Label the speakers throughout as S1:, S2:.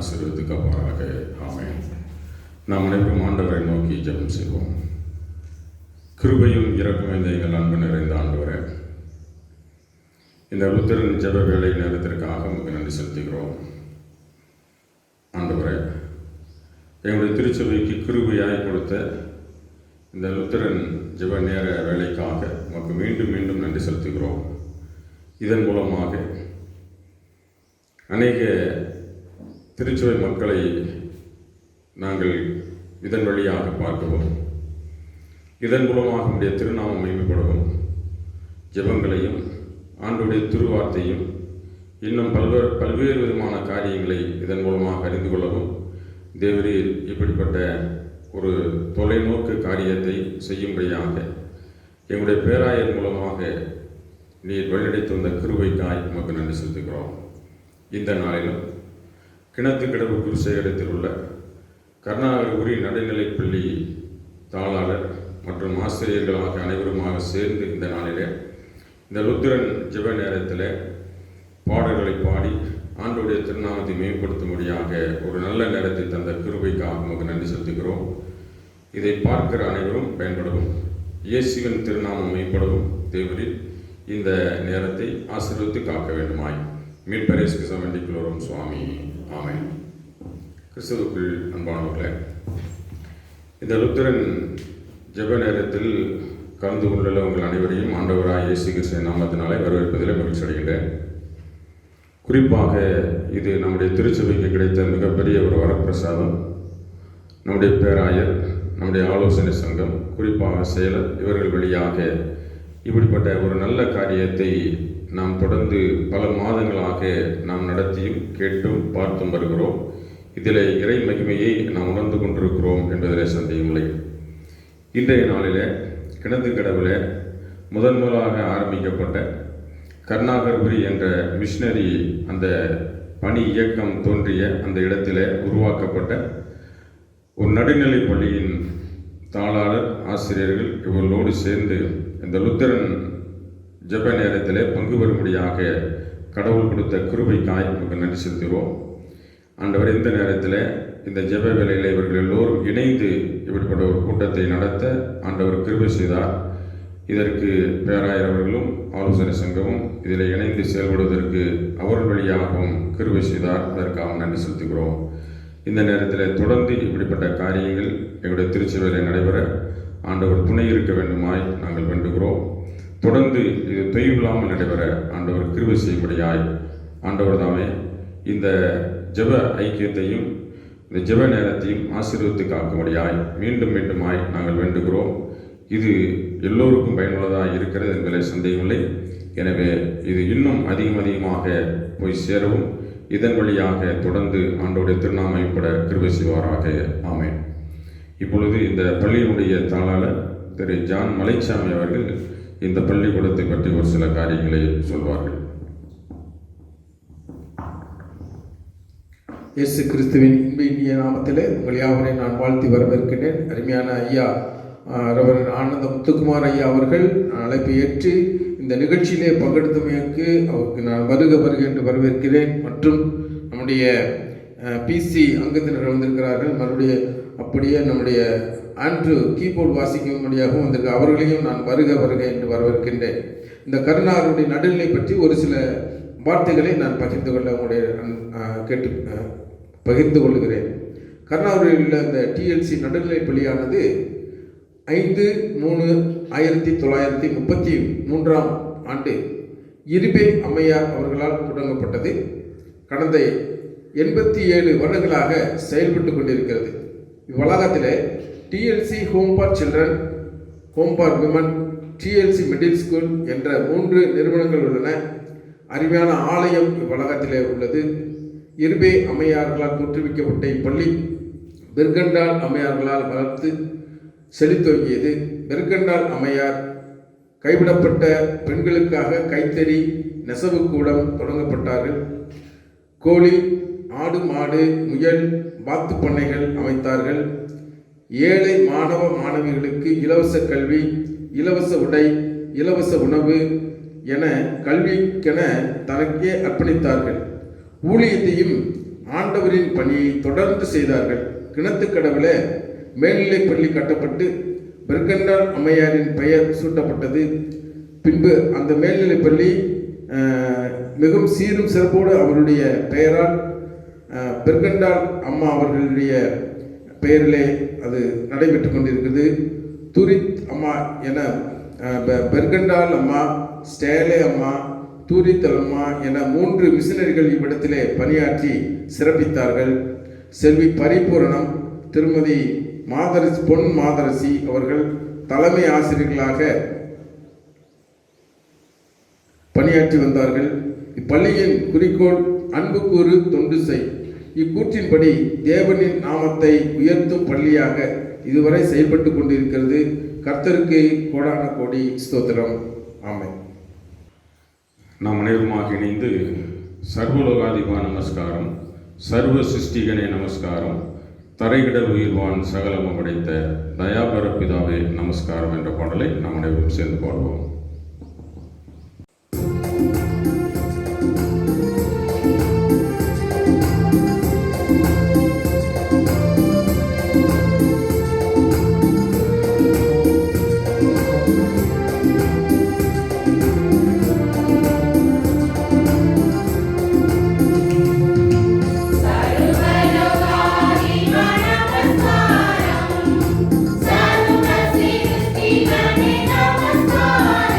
S1: ஆசீர்வதித்து காப்பாராக. ஆமென். நாம் அனைவரும் ஆண்டவரை நோக்கி ஜெபம் செய்வோம். கிருபையும் இரக்கம் இந்த எங்கள் அன்பு நிறைந்த ஆண்டவரே, இந்த லுத்தரன் ஜெப வேலை நேரத்திற்காக உங்களுக்கு நன்றி செலுத்துகிறோம். ஆண்டவரே, எங்களுடைய திருச்சபைக்கு கிருபையாய் கொடுத்த இந்த லுத்தரன் ஜெப நேர வேலைக்காக உங்களுக்கு மீண்டும் மீண்டும் நன்றி செலுத்துகிறோம். இதன் மூலமாக அநேக திருச்சபை மக்களை நாங்கள் இதன் வழியாக பார்க்கவும், இதன் மூலமாக நம்முடைய திருநாமம் மகிமைப்படவும், ஜெபங்களையும் ஆண்டவருடைய திருவார்த்தையும் இன்னும் பல்வேறு விதமான காரியங்களை இதன் மூலமாக அறிந்து கொள்ளவும், தேவரீர் இப்படிப்பட்ட ஒரு தொலைநோக்கு காரியத்தை செய்யும்படியாக எங்களுடைய பேராயர் மூலமாக நீர் வழிநடத்தி வந்த கிருபைக்காய் உமக்கு நன்றி செலுத்துகிறோம். இந்த நாளிலும் கிணத்துக்கடவு குருசேகரத்தில் உள்ள கருணாகரபுரி நடுநிலைப்பள்ளி தாளாளர் மற்றும் ஆசிரியர்களாக அனைவருமாக சேர்ந்து இந்த நாளிலே இந்த லுத்திரன் ஜெப நேரத்தில் பாடல்களை பாடி ஆண்டோடைய திருநாமத்தை மேம்படுத்தும்படியாக ஒரு நல்ல நேரத்தை தந்த கிருபைக்காக நமக்கு நன்றி செலுத்துகிறோம். இதை பார்க்கிற அனைவரும் பயன்படவும், இயேசுவின் திருநாமம் மேம்படவும் தேவரில் இந்த நேரத்தை ஆசீர்வதித்து காக்க வேண்டுமாய் மீட்பரேசுக்கு சமண்டிக்குள்ளோரும் சுவாமி. ஆமென். கிறிஸ்துவுக்குள் அன்பானவர்களே, இந்த லுத்திரன் ஜெப நேரத்தில் கலந்து கொண்டுள்ள உங்கள் அனைவரையும் ஆண்டவராய் இயேசு கிறிஸ்துவின் நாமத்தினாலே வரவேற்பதில் மகிழ்ச்சி அடைகின்றேன். குறிப்பாக இது நம்முடைய திருச்சபைக்கு கிடைத்த மிகப்பெரிய ஒரு வரப்பிரசாதம். நம்முடைய பேராயர், நம்முடைய ஆலோசனை சங்கம், குறிப்பாக செயலர் இவர்கள் வழியாக இப்படிப்பட்ட ஒரு நல்ல காரியத்தை நாம் தொடர்ந்து பல மாதங்களாக நாம் நடத்தியும் கேட்டும் பார்த்தும் வருகிறோம். இதில் இறை மகிமையை நாம் உணர்ந்து கொண்டிருக்கிறோம் என்பதிலே சந்தேகமில்லை. இன்றைய நாளில் கிணத்துக்கடவில் முதன்முதலாக ஆரம்பிக்கப்பட்ட கருணாகரபுரி என்ற மிஷினரி அந்த பணி இயக்கம் தோன்றிய அந்த இடத்தில் உருவாக்கப்பட்ட ஒரு நடுநிலை பள்ளியின் தாளாளர் ஆசிரியர்கள் இவர்களோடு சேர்ந்து இந்த லுத்தரன் ஜெப நேரத்தில் பங்கு பெறும்படியாக கடவுள் கொடுத்த கிருபைக்காய் நமக்கு நன்றி செலுத்துகிறோம். ஆண்டவர் இந்த நேரத்தில் இந்த ஜெப வேலையில் இவர்கள் எல்லோரும் இணைந்து இப்படிப்பட்ட ஒரு கூட்டத்தை நடத்த ஆண்டவர் கிருபை செய்தார். இதற்கு பேராயர் அவர்களும் ஆலோசனை சங்கமும் இதில் இணைந்து செயல்படுவதற்கு அவர்கள் வழியாகவும் கிருபை செய்தார். அதற்காக நன்றி செலுத்துகிறோம். இந்த நேரத்தில் தொடர்ந்து இப்படிப்பட்ட காரியங்கள் எங்களுடைய திருச்சபையில் நடைபெற ஆண்டவர் துணை இருக்க வேண்டுமாய் நாங்கள் வேண்டுகிறோம். தொடர்ந்து இது தொய்வில்லாமல் நடைபெற ஆண்டவர் கிருபை செய்யும்படியாய் ஆண்டவர் தாமே இந்த ஜெப ஐக்கியத்தையும் இந்த ஜெப நேரத்தையும் ஆசீர்வதித்து காக்கும்படியாய் மீண்டும் மீண்டுமாய் நாங்கள் வேண்டுகிறோம். இது எல்லோருக்கும் பயனுள்ளதாக இருக்கிறது என்பதில் சந்தேகமில்லை. எனவே இது இன்னும் அதிகமாக போய் சேரவும், இதன் வழியாக தொடர்ந்து ஆண்டோடைய திருநாமம் பட கிருபை செய்வாராக. ஆமென். இப்பொழுது இந்த பள்ளியினுடைய தாளாளர் திரு ஜான் மலைச்சாமி அவர்கள் இந்த பள்ளிக்கூடத்தை பற்றி ஒரு சில காரியங்களை சொல்வார்கள்.
S2: இயேசு கிறிஸ்துவின் இனிய நாமத்திலே உங்கள் யாவரை நான் வாழ்த்தி வரவேற்கிறேன். அருமையான ஐயா ரெவரண்ட் ஆனந்த முத்துக்குமார் ஐயா அவர்கள் அழைப்பை ஏற்று இந்த நிகழ்ச்சியிலே பங்கெடுத்தமைக்கு அவருக்கு நான் வருக என்று வரவேற்கிறேன். மற்றும் நம்முடைய பிசி அங்கத்தினர்கள் வந்திருக்கிறார்கள். மறுபடியும் அப்படியே நம்முடைய ஆண்ட்ரூ கீபோர்டு வாசிக்கும்படியாகவும் வந்திருக்க அவர்களையும் நான் வருக என்று வரவேற்கின்றேன். இந்த கருணாகரனுடைய நடுநிலை பற்றி ஒரு சில வார்த்தைகளை நான் பகிர்ந்து கொள்கிறேன். கருணாகரில் உள்ள இந்த டிஎல்சி நடுநிலை பள்ளியானது 5/3/1933 ஆண்டு இருபே அம்மையார் அவர்களால் தொடங்கப்பட்டது. கடந்த 87 வருடங்களாக செயல்பட்டு கொண்டிருக்கிறது. இவ்வளாகத்தில் TLC home for children, home for women, TLC middle school என்ற 3 நிறுவனங்கள் உள்ளன. அருமையான ஆலயம் இவ்வளாகத்திலே உள்ளது. இருபே அம்மையார்களால் தோற்றுவிக்கப்பட்ட இப்பள்ளி பெர்கண்டால் அம்மையார்களால் வளர்த்து செழித்தோங்கியது. பெர்கண்டால் அம்மையார் கைவிடப்பட்ட பெண்களுக்காக கைத்தறி நெசவு கூடம் தொடங்கப்பட்டார்கள். கோழி, ஆடு, மாடு, முயல், வாத்து பண்ணைகள் அமைத்தார்கள். ஏழை மாணவ மாணவிகளுக்கு இலவச கல்வி, இலவச உடை, இலவச உணவு என கல்விக்கென தனக்கே அர்ப்பணித்தார்கள். ஊழியத்தையும் ஆண்டவரின் பணியை தொடர்ந்து செய்தார்கள். கிணத்துக்கடவுல மேல்நிலைப் பள்ளி கட்டப்பட்டு பெர்கண்டால் அம்மையாரின் பெயர் சூட்டப்பட்டது. பின்பு அந்த மேல்நிலைப் பள்ளி மிகவும் சீரும் சிறப்போடு அவருடைய பெயரால் பெர்கண்டால் அம்மா அவர்களுடைய பெயரிலே அது நடைபெற்று கொண்டிருக்கிறது. தூரித் அம்மா என பெர்கண்டால் அம்மா, ஸ்டேலே அம்மா, தூரித் அம்மா என 3 மிஷனரிகள் இவ்விடத்திலே பணியாற்றி சிறப்பித்தார்கள். செல்வி பரிபூரணம், திருமதி பொன் மாதரசி அவர்கள் தலைமை ஆசிரியர்களாக பணியாற்றி வந்தார்கள். இப்பள்ளியின் குறிக்கோள் அன்புக்கூறு தொண்டு செய். இக்கூற்றின்படி தேவனின் நாமத்தை உயர்த்தும் பள்ளியாக இதுவரை செயல்பட்டு கொண்டிருக்கிறது. கர்த்தருக்கு கோடான கோடி ஸ்தோத்திரம். ஆமென்.
S1: நாம் அனைவருமாக இணைந்து சர்வலோகாதிபா நமஸ்காரம், சர்வ சிருஷ்டிகனே நமஸ்காரம், தரைகிடல் உயிர்வான் சகலமும் படைத்த தயாபர பிதாவே நமஸ்காரம் என்ற பாடலை நாம் அனைவரும் சேர்ந்து பாடுவோம்.
S3: Namaskar.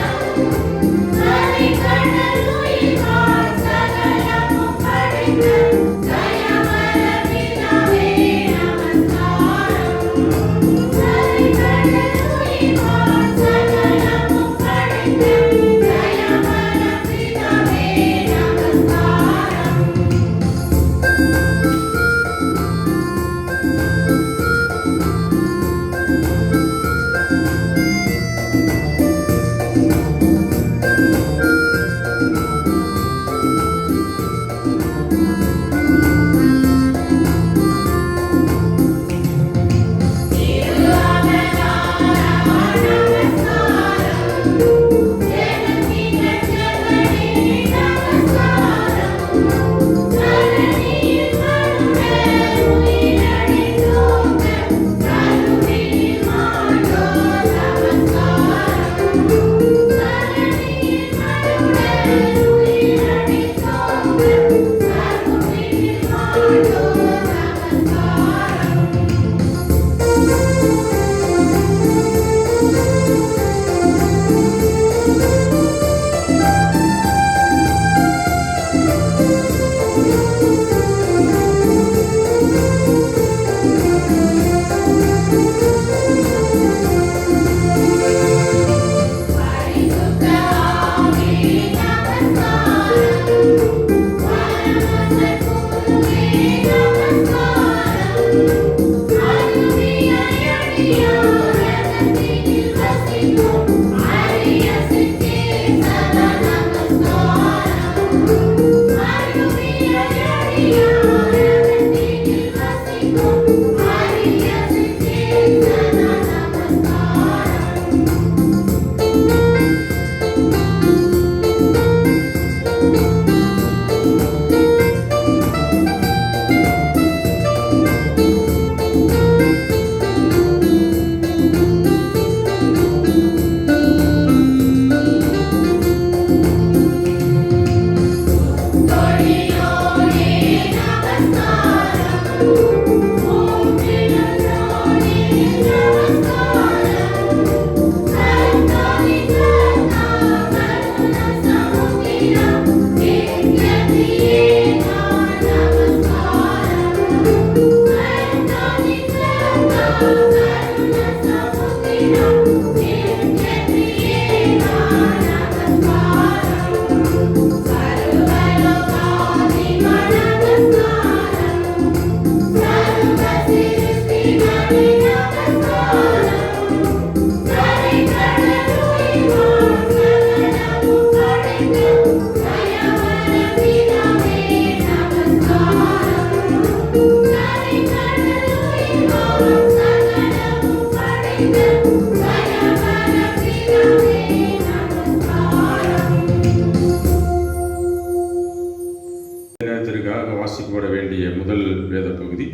S1: வாசிக்கப்பட வேண்டிய முதல் வேத பகுதி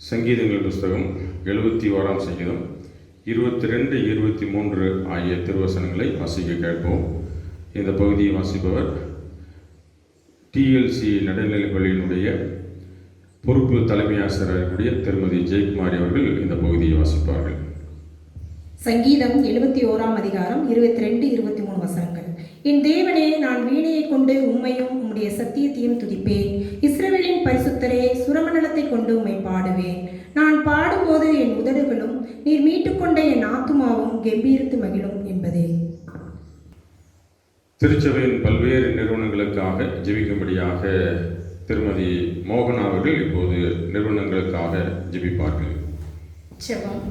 S1: சங்கீதங்கள் புஸ்தகம் 71ஆம் சங்கீதம் 22, 23 ஆகிய திருவசனங்களை வாசிக்க கேட்போம். இந்த பகுதியை வாசிப்பவர் TLC நடுநிலைப் பள்ளியினுடைய பொறுப்பு தலைமை ஆசிரியருடைய திருமதி ஜெயக்குமாரி அவர்கள் இந்த பகுதியை வாசிப்பார்கள்.
S3: சங்கீதம் 71ஆம் அதிகாரம் 22, 23 வசனங்கள். என் தேவனே, நான் வீணையை கொண்டு உம்மையும் உம்முடைய சத்தியத்தையும் துதிப்பேன். இஸ்ரவேலின் பரிசுத்தரே, சுரமண்டலத்தை கொண்டு உம்மை பாடுவேன். நான் பாடும்போது என் உதடுகளும் நீர் மீட்டுக்கொண்ட என் ஆத்துமாவும் கெம்பீரித்து மகிழும் என்பதே.
S1: திருச்சபையின் பல்வேறு நிறுவனங்களுக்காக ஜெபிக்கும்படியாக திருமதி மோகனா அவர்கள் இப்போது நிறுவனங்களுக்காக ஜெபிப்பார்கள்.
S4: ஜெபம்.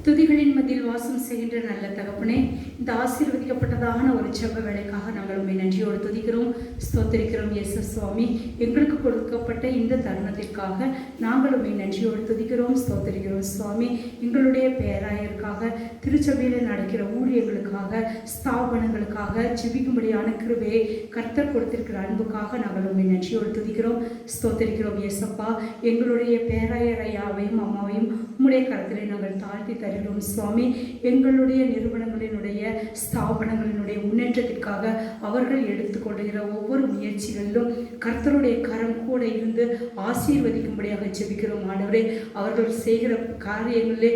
S4: துதிகளின் மத்தியில் வாசம் செய்கின்ற நல்ல தகப்பனே, இந்த ஆசீர்வதிக்கப்பட்டதான ஒரு ஜெப வேலைக்காக நாங்கள் உண்மை நன்றியோடு துதிக்கிறோம், ஸ்தோத்திரிக்கிறோம். இயேசு சுவாமி, எங்களுக்கு கொடுக்கப்பட்ட இந்த தருணத்திற்காக நாங்கள் உண்மை நன்றியோடு துதிக்கிறோம், ஸ்தோத்திரிக்கிறோம். சுவாமி, எங்களுடைய பேராயருக்காக, திருச்சபையில் நடக்கிற ஊழியர்களுக்காக, ஸ்தாபனங்களுக்காக ஜெபிக்கும்படியான கிருபையை கர்த்தர் கொடுத்திருக்கிற அன்புக்காக நாங்கள் உண்மை நன்றியோடு துதிக்கிறோம், ஸ்தோத்திரிக்கிறோம். இயேசப்பா, எங்களுடைய பேராயர் ஐயாவையும் அம்மாவையும் உம்முடைய கரத்திலே நாங்கள் தாழ்த்தி தருகிறோம் சுவாமி. எங்களுடைய நிறுவனங்களினுடைய ஸ்தாபனங்களினுடைய முன்னேற்றத்திற்காக அவர்கள் எடுத்துக்கொள்கிற ஒவ்வொரு முயற்சிகளிலும் கர்த்தருடைய கரம் கூட இருந்து ஆசீர்வதிக்கும்படியாக ஜெபிக்கிறோம் ஆண்டவரே. அவர்கள் செய்கிற காரியங்களிலே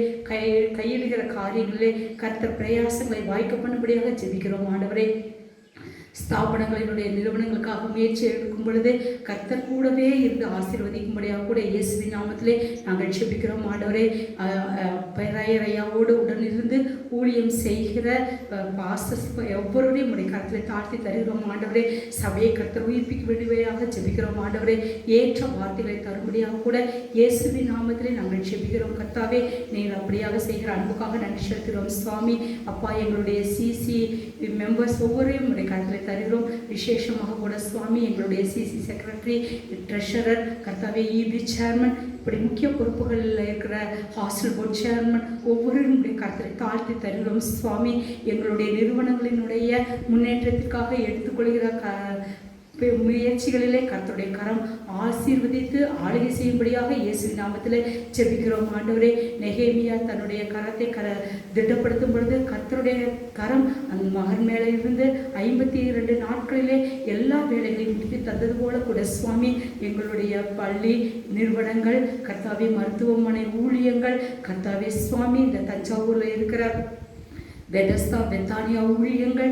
S4: கையிடுகிற காரியங்களிலே கர்த்தர் பிரயாசங்களை வாய்க்க பண்ணும்படியாக ஜெபிக்கிறோம் ஆண்டவரே. ஸ்தாபனங்களினுடைய நிறுவனங்களுக்காக முயற்சி எடுக்கும் பொழுது கர்த்தர் கூடவே இருந்து ஆசீர்வதிக்கும்படியாக கூட இயேசுவின் நாமத்திலே நாங்கள் ஜெபிக்கிறோம் ஆண்டவரே. பேராயர் ஐயாவோடு உடனிருந்து ஊழியம் செய்கிற பாஸ்டர்ஸ் ஒவ்வொருவரையும் உடைய கருத்தில் தாழ்த்தி தருகிறோம் ஆண்டவரே. சபையை கர்த்தர் உயிர்ப்பிக்க வேண்டியவையாக ஜெபிக்கிறோம் ஆண்டவரே. ஏற்ற வார்த்தைகளை தரும்படியாக கூட இயேசுவின் நாமத்திலே நாங்கள் ஜெபிக்கிறோம் கர்த்தாவே. நீங்கள் அப்படியாக செய்கிற அன்புக்காக நன்றி செலுத்துகிறோம் சுவாமி. அப்பா, எங்களுடைய சிசி மெம்பர்ஸ் ஒவ்வொருவரையும் உடைய கருத்தில் தருகிறோம். விசேஷமாக கூட சுவாமி, எங்களுடைய சிசி செக்ரட்டரி, ட்ரெஷரர் கர்த்தாவே, EB சேர்மன், இப்படி முக்கிய பொறுப்புகளில் இருக்கிற ஹாஸ்டல் போர்ட் சேர்மன் ஒவ்வொருவருடைய கருத்தை தாழ்த்தி தருகிறோம் சுவாமி. எங்களுடைய நிறுவனங்களினுடைய முன்னேற்றத்திற்காக எடுத்துக்கொள்கிற முயற்சிகளிலே கர்த்தருடைய கரம் ஆசீர்வதித்து ஆளுகை செய்யும்படியாக இயேசுவின் நாமத்தில் ஜெபிக்கிறோம் ஆண்டவரே. நெகேமியா தன்னுடைய கரத்தை திட்டப்படுத்தும் பொழுது கர்த்தருடைய கரம் அந்த மகன் மேலே இருந்து 52 நாட்களிலே எல்லா வேலைகளையும் முடித்து தந்தது போல கூட சுவாமி, எங்களுடைய பள்ளி நிறுவனங்கள் கர்த்தாவே, மருத்துவமனை ஊழியங்கள் கர்த்தாவே சுவாமி, இந்த தஞ்சாவூரில் இருக்கிற பெதஸ்தா பெத்தானியா ஊழியங்கள்,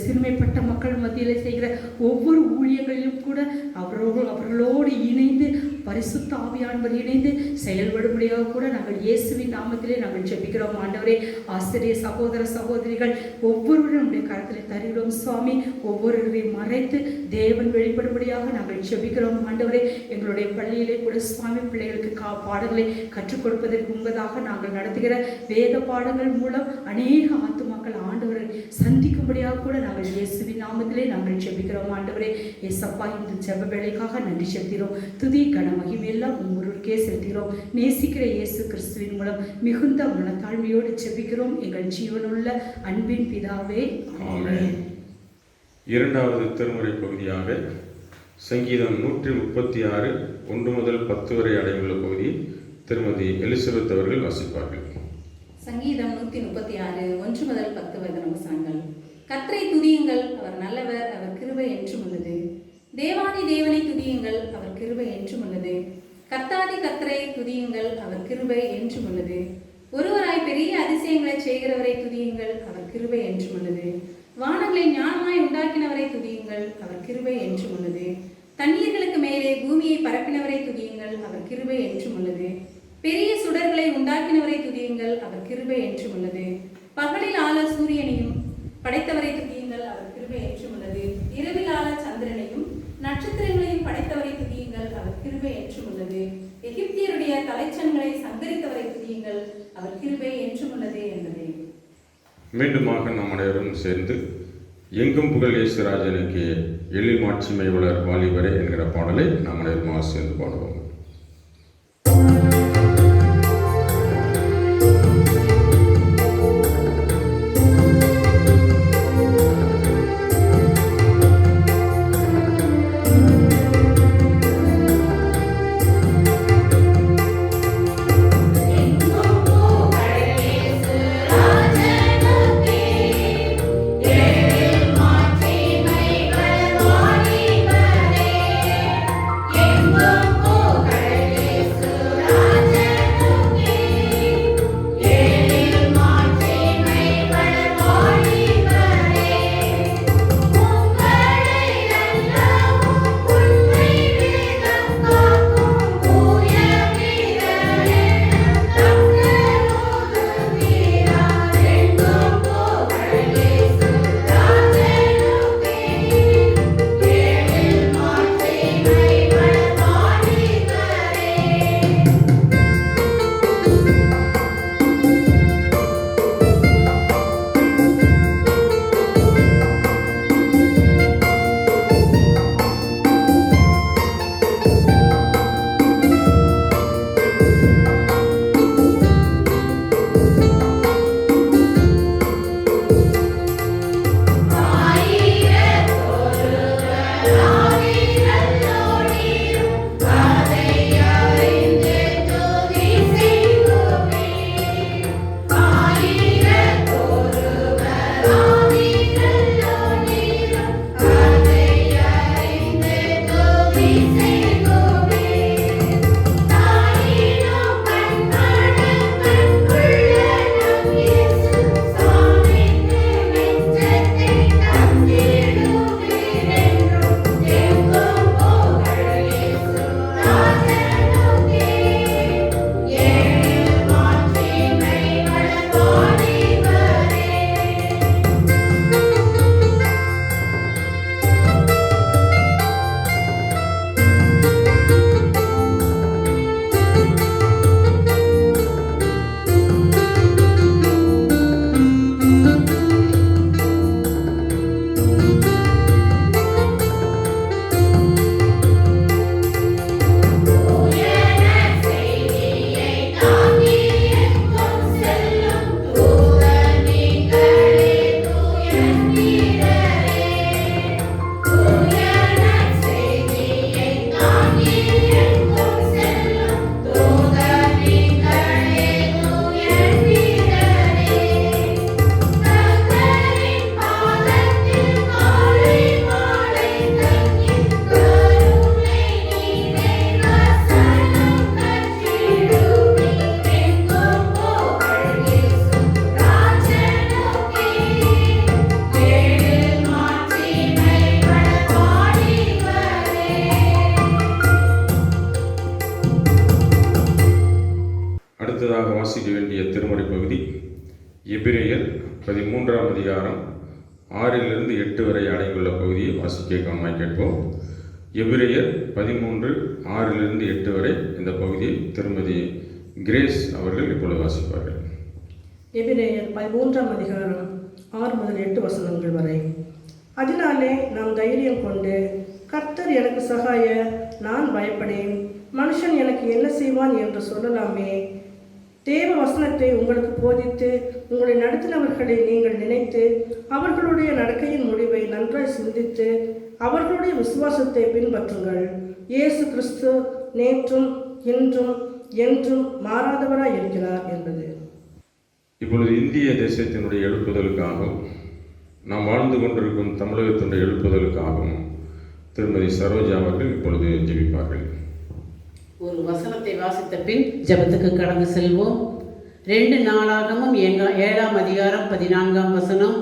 S4: சிறுமைப்பட்ட மக்கள் மத்தியில் செய்கிற ஒவ்வொரு ஊழியங்களிலும் கூட அவர்களோடு இணைந்து பரிசுத்த ஆவியானவர் இணைந்து செயல்படும்படியாக கூட நாங்கள் இயேசுவின் நாமத்திலே நாங்கள் ஜெபிக்கிறோம் ஆண்டவரே. ஆசிரியர் சகோதர சகோதரிகள் ஒவ்வொருவரும் நம்முடைய கரத்தில் தருகிறோம் சுவாமி. ஒவ்வொருவரையும் மறைத்து தேவன் வெளிப்படும்படியாக நாங்கள் ஜெபிக்கிறோம் ஆண்டவரே. எங்களுடைய பள்ளியிலே கூட சுவாமி, பிள்ளைகளுக்கு பாடங்களை கற்றுக் கொடுப்பதற்கு முன்பதாக நாங்கள் நடத்துகிற வேத பாடங்கள் மூலம் அநேக ஆத்துமாக்கள் ஆண்டவரை சந்திக்கும்படியாக கூட நாங்கள் இயேசுவின் நாமத்திலே நாங்கள் ஜெபிக்கிறோம் ஆண்டவரே. ஏசப்பா, இந்த ஜெப வேளைக்காக நன்றி செலுத்துகிறோம். துதி கன மகிமையெல்லாம் ஒருவருக்கே செலுத்துகிறோம். நேசிக்கிற இயேசு கிறிஸ்துவின் மூலம் மிகுந்த மனத்தாழ்மையோடு ஜெபிக்கிறோம் எங்கள் ஜீவனுள்ள அன்பின் பிதாவே, ஆமென்.
S1: இரண்டாவது திருமுறை பகுதியாக சங்கீதம் 136 1 முதல் 10 வரை அடைந்துள்ள பகுதியை திருமதி எலிசபெத் அவர்கள் வாசிப்பார்கள்.
S5: சங்கீதம் 136 1 முதல் 10 வசனங்கள். கர்த்தரை துதியுங்கள், அவர் நல்லவர், அவர் கிருபை என்றும் உள்ளது. தேவாதி தேவனை துதியுங்கள், அவர் கிருபை என்றும் உள்ளது. கர்த்தாதி கர்த்தரை துதியுங்கள், அவர் கிருபை என்றும் உள்ளது. ஒருவராய் பெரிய அதிசயங்களை செய்கிறவரை துதியுங்கள், அவர் கிருபை என்றும் உள்ளது. வானங்களை ஞானமாய் உண்டாக்கினவரை துதியுங்கள், அவர் கிருபை என்றும் உள்ளது. தண்ணீர்களுக்கு மேலே பூமியை பரப்பினவரை துதியுங்கள், அவர் கிருபை என்றும் உள்ளது. பெரிய சுடர்களை உண்டாக்கினவரை துதியுங்கள், அவர் கிருபை என்றும் உள்ளது. பகலில் ஆள சூரியனையும் படைத்தவரை துதியுங்கள், அவர் கிருபை என்றும் உள்ளது. இரவில் ஆள சந்திரனையும் நட்சத்திரங்களையும் படைத்தவரை துதியுங்கள், அவர் கிருபை என்றும் உள்ளது. எகிப்தியருடைய தலைச்சன்களை சங்கரித்தவரை துதியுங்கள், அவர் கிருபை என்றும் உள்ளது என்பதே.
S1: மீண்டுமாக நாம் அனைவரும் சேர்ந்து எங்கும் புகழ் இயேசுராஜனுக்கு எழில் மாட்சிமை வளர் வாலிபரே என்கிற பாடலை நாம் அனைவருமாக சேர்ந்து பாடுவோம். அடுத்ததாக வாசிக்க வேண்டிய திருமறை பகுதி எபிரேயர் 13ஆம் அதிகாரம் 6 - 8 வரை அடங்கியுள்ள பகுதியை வாசிக்க கவனமாக கேட்போம். எபிரேயர் 13 6 - 8 வரை இந்த பகுதியை திருமதி கிரேஸ் அவர்கள் இப்பொழுது வாசிப்பார்கள்.
S6: எபிரேயர் 13ஆம் அதிகாரம் 6 முதல் 8 வசனங்கள் வரை. அதனாலே நாம் தைரியம் கொண்டு, கர்த்தர் எனக்கு சகாய, நான் பயப்படேன், மனுஷன் எனக்கு என்ன செய்வான் என்று சொல்லலாமே. தேவ வசனத்தை உங்களுக்கு போதித்து உங்களை நடத்தினவர்களை நீங்கள் நினைத்து அவர்களுடைய நடக்கையின் முடிவை நன்றாய் சிந்தித்து அவர்களுடைய விசுவாசத்தை பின்பற்றுங்கள். இயேசு கிறிஸ்து நேற்றும் இன்றும் என்றும் மாறாதவராய் இருக்கிறார் என்பது.
S1: இப்பொழுது இந்திய தேசத்தினுடைய எழுப்புதலுக்காகவும் நாம் வாழ்ந்து கொண்டிருக்கும் தமிழகத்தினுடைய எழுப்புதலுக்காகவும் திருமதி சரோஜா அவர்கள் இப்பொழுது ஜெபிப்பார்கள்.
S7: ஒரு வசனத்தை வாசித்த பின் ஜெபத்துக்கு கடந்து செல்வோம். 2 நாளாகமும் 7ஆம் அதிகாரம் 14ஆம் வசனம்.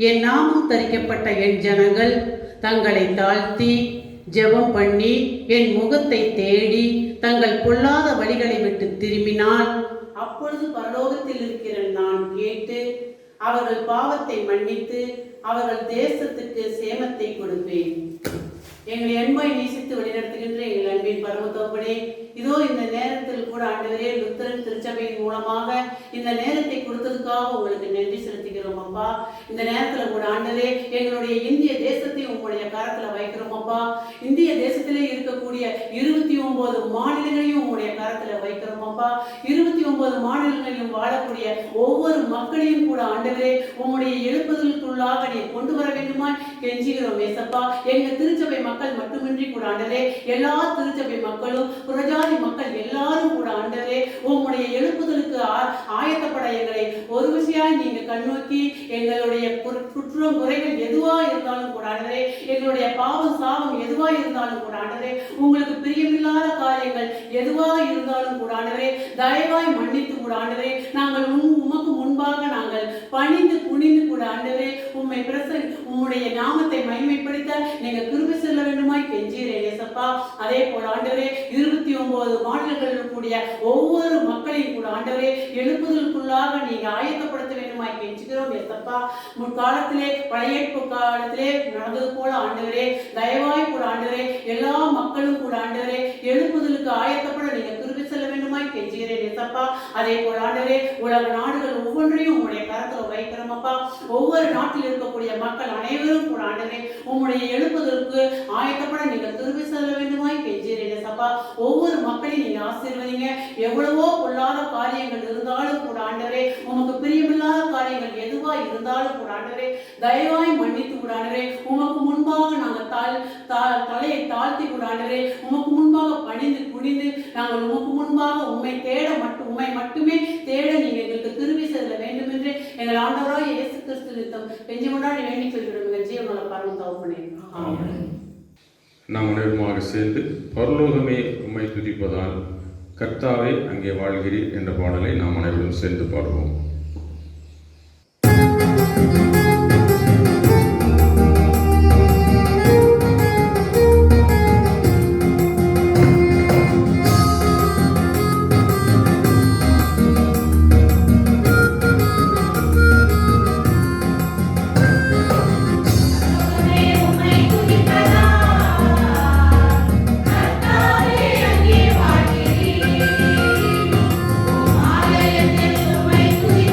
S7: என் நாமம் தரிக்கப்பட்ட என் ஜனங்கள் தங்களை தாழ்த்தி ஜெபம் பண்ணி என் முகத்தை தேடி தங்கள் பொல்லாத வழிகளை விட்டு திரும்பினால் அப்பொழுது பரலோகத்தில் இருக்கிற நான் கேட்டு அவர்கள் பாவத்தை மன்னித்து அவர்கள் தேசத்துக்கு சேமத்தை கொடுப்பேன். எங்களை அன்பாய் நேசித்து வழிநடத்துகின்ற எங்கள் அன்பின் பரமத்தோப்பனே, இதோ இந்த நேரத்தில் கூட ஆண்டவரே லுத்தரன் திருச்சபையின் மூலமாக இந்த நேரத்தை கொடுத்ததுக்காக உங்களுக்கு நன்றி செலுத்துகிறோம் அப்பா. இந்த நேரத்தில் கூட ஆண்டவரே எங்களுடைய இந்திய தேசத்தை உங்களுடைய கரத்தில் வைக்கிறோம் அப்பா. இந்திய தேசத்திலே இருக்கக்கூடிய 29 மாநிலங்களையும் உங்களுடைய கரத்தில் வைக்கிறோம் அப்பா. 29 மாநிலங்களிலும் வாழக்கூடிய ஒவ்வொரு மக்களையும் கூட ஆண்டவரே உங்களுடைய எழுப்புதலுக்குள்ளாக நீர் கொண்டு வர வேண்டுமா கெஞ்சுகிறோம் ஏசப்பா. எங்க திருச்சபை மக்கள் மட்டுமின்றி கூட ஆண்டவரே எல்லா திருச்சபை மக்களும் புறஜாதி மக்கள் எல்லாரும் கூட ஆண்டவரே உங்களுடைய எழுப்புதலுக்கு ஆயத்தப்பட எங்களை ஒரு விஷயம் நீங்க கண்ணோக்கி எங்களுடைய குற்றம் குறைகள் எதுவா இருந்தாலும் கூட ஆண்டவரே, எங்களுடைய பாவம் சாபம் எதுவா இருந்தாலும் கூட ஆண்டவரே, உங்களுக்கு பிரியமில்லாத காரியங்கள் எதுவா இருந்தாலும் கூட ஆண்டவரே தயவாய் மன்னித்து கூட ஆண்டவரே நாங்கள் உமக்கு முன்பாக நாங்கள் பணிந்து குனிந்து கூட ஆண்டவரே உம்மை உம்முடைய நாமத்தை மகிமைப்படுத்த நீங்க கிருபை செல்ல வேண்டுமாய் கெஞ்சுகிறேன் ஏசப்பா. அதே போல ஆண்டவரே 29 மாநிலங்களில் கூடிய ஒவ்வொரு மக்களையும் கூட ஆண்டவரே எழுப்புதலுக்குள்ளாக நீங்க ஆயத்தப்படுத்த வேண்டுமாய் கெஞ்சுகிறோம் ஏசப்பா. முற்காலத்திலே பழைய காலத்திலே நடந்தது போல ஆண்டவரே தயவாய் கூட ஆண்டவரே எல்லா மக்களும் கூட ஆண்டவரே எழுப்புதலுக்கு ஆயத்தப்பட நீங்க கிருபை செல்ல வேண்டுமாய் கெஞ்சுகிறேன் ஏசப்பா. அதே போல ஆண்டவரே உலக நாடுகள் ஒவ்வொன்றையும் உங்களுடைய கரத்துல வைக்கிறோம் அப்பா. ஒவ்வொரு நாட்டில் இருக்கக்கூடிய மக்கள் அனைவரும் கூட ஆண்டவரே உங்களுடைய எழுப்புதலுக்கு ஆயத்தப்பட நீங்க கிருபை செல்ல வேண்டுமாய் கெஞ்சுகிறேன் ஏசப்பா. ஒவ்வொரு மக்களையும் நீங்க ஆசீர்வதிங்க. எவ்வளவோ பொல்லாத காரியங்கள் இருந்தாலும் கூட ஆண்டவரே உமக்கு பிரியமில்லாத காரியங்கள் எதுவா இருந்தாலும் கூட ஆண்டவரே தயவாய் மன்னித்து கூட ஆண்டவரே உமக்கு முன்பாக நாங்கள் தலையை தாழ்த்தி கூட ஆண்டவரே உமக்கு முன்பாக பணிந்து குனிந்து நாங்கள் உமக்கு முன்பாக உம்மை மட்டுமே தேட நீங்க எங்களுக்கு திரும்பி செல்ல வேண்டும் என்று எங்கள் ஆண்டவராய் இயேசு கிறிஸ்து நிமித்தம் பெஞ்சமுடாடி வேண்டிக் கொள்கிறோம் ஜீவனுள்ள பரம தகப்பனே.
S1: நாம் அனைவருமாக சேர்ந்து பரலோகமே உம்மை துதிப்பதால் கர்த்தாவே அங்கே வாழ்கிறீர் என்ற பாடலை நாம் அனைவரும் சேர்ந்து பாடுவோம்.
S8: ஆலயத்தில் உம்மை துதி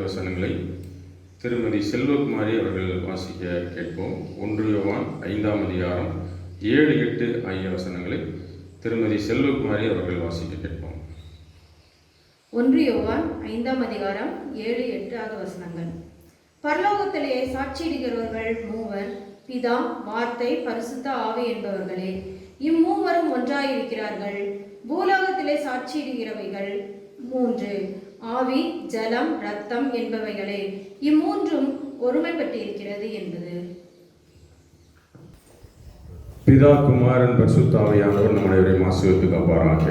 S1: வசனங்களை திருமதி செல்வகுமாரி அவர்கள் வாசிக்க கேட்போம். 1 யோவான் 5ஆம் அதிகாரம் 7, 8 ஆகிய வசனங்களை திருமதி செல்வகுமாரி அவர்கள் வாசிக்க கேட்போம்.
S5: 1 யோவான் 5ஆம் அதிகாரம் 7, 8 ஆகிய வசனங்கள். பரலோகத்திலே சாட்சியிடுகிறவர்கள் மூவர், பிதா, வார்த்தை, பரிசுத்த ஆவி என்பவர்களே. இம்மூவரும் ஒன்றாயிருக்கிறார்கள். பூலோகத்திலே சாட்சியிடுகிறவைகள் 3, ஆவி, ஜலம், இரத்தம் என்பவைகளே. இம்மூன்றும் ஒருமைப்பட்டிருக்கிறது என்பது.
S1: பிதா, குமாரன், பரிசுத்த ஆவியானவர் நம் அனைவரையும் ஆசீர்வதித்து காப்பாராக.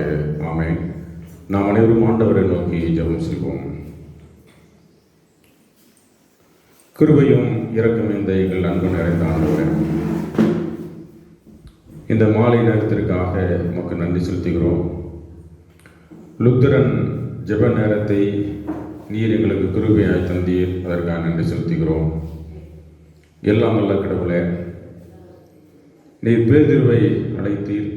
S1: ஆமென். நாம் அனைவரும் ஆண்டவரை நோக்கி ஜெபம் செய்வோம். கிருபையும் இரக்கம் இந்த எங்கள் அன்பு நிறைந்த ஆண்டவரே, இந்த மாலை நேரத்திற்காக உமக்கு நன்றி செலுத்துகிறோம். லுத்தரன் ஜெப நேரத்தை நீர் எங்களுக்கு கிருபையாய் தந்தீர், அதற்காக நன்றி செலுத்துகிறோம். எல்லாம் நல்ல கடவுளே, நீர் பேதுருவை அழைத்தீர்,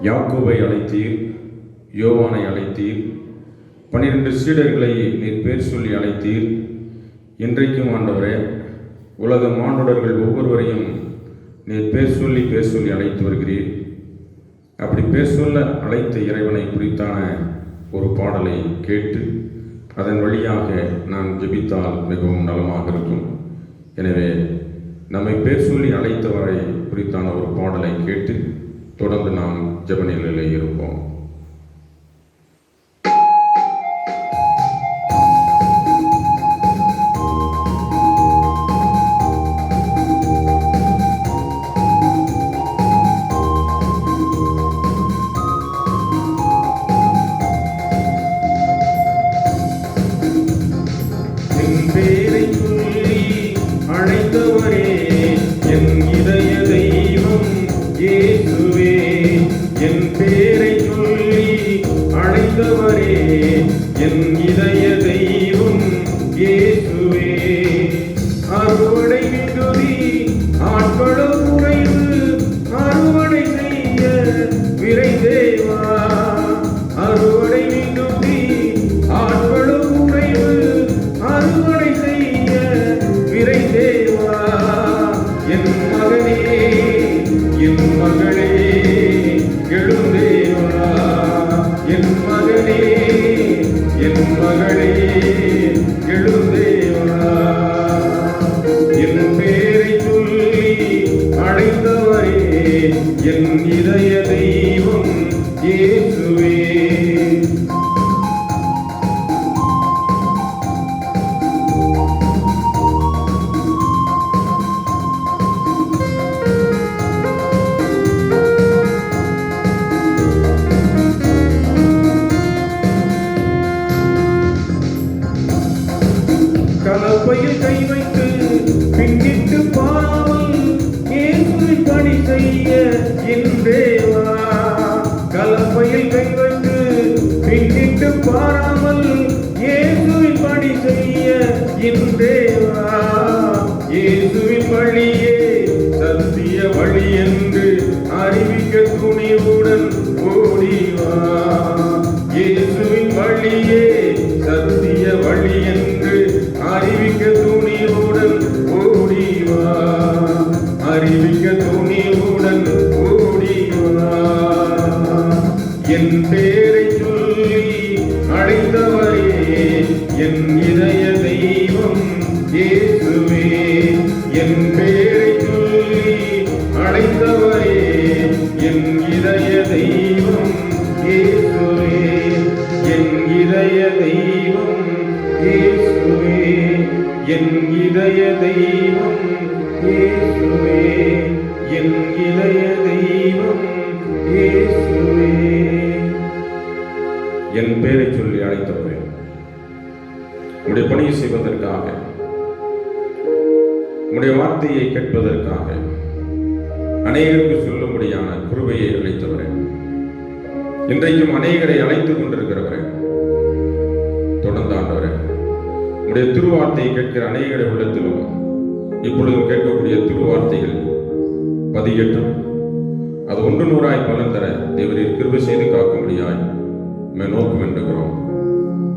S1: யாக்கோபை அழைத்தீர், யோவானை அழைத்தீர், 12 சீடர்களை நீர் பேர் சொல்லி அழைத்தீர். இன்றைக்கும் ஆண்டவரே, உலக மானுடர்கள் ஒவ்வொருவரையும் நீர் பேர் சொல்லி அழைத்து வருகிறீர். அப்படி பேர் சொல்ல அழைத்த இறைவனை குறித்தான ஒரு பாடலை கேட்டு அதன் வழியாக நான் ஜெபித்தால் மிகவும் நலமாக இருக்கும். எனவே நம்மை பேர் சொல்லி அழைத்தவரை குறித்தான ஒரு பாடலை கேட்டு தொடர்ந்து நாம் ஜெப நிலையிலே இருப்போம்.
S2: கலப்பையில் கை வைத்து பின்னிட்டு பாராமல் இயேசுவின் பணி செய்ய இன்றேவா. கலப்பையில் கை வைத்து பின்னிட்டு பாராமல் இயேசுவின் பணி செய்ய இன்றேவா. இயேசுவின் வழியே சத்திய வழி என்று அறிவிக்க துணிவுடன் ஓடிவா. இயேசுவின் வழியே சத்திய வழி என்று அறிவிக்க துணிவுடன் ஓடிவா. அறிவிக்க துணிவுடன் ஓடிவா. என் பேரை சொல்லி அழைத்தவரே, என் இதய தெய்வம் இயேசுவே. என் பேரை சொல்லி அழைத்தவரே, என் இதய தெய்வம் இயேசுவே. என் இதய தெய்வம் இயேசுவே. என் இதய தெய்வம் இயேசுவே. என் இதய தெய்வம் இயேசுவே.
S1: என் பெயரை சொல்லி அழைத்தவரே, உம்முடைய பணியை செய்வதற்காக, உம்முடைய வார்த்தையை கேட்பதற்காக, அநேகருக்கு சொல்லும்படியான கிருபையை அளித்தவரே, இன்றைக்கும் அநேகரை அழைத்துக் கொண்டிருக்கிறவரே, தொடர்ந்து ஆண்டவரே, உம்முடைய திருவார்த்தையை கேட்கிற அநேகரை உள்ளத்திலும் இப்பொழுதும் கேட்கக்கூடிய திருவார்த்தைகள் பதியட்டும். அது 100 பலன் தர தேவரீர் கிருபை செய்து காக்கும்படியாய் நோக்கு வேண்டுகிறோம்.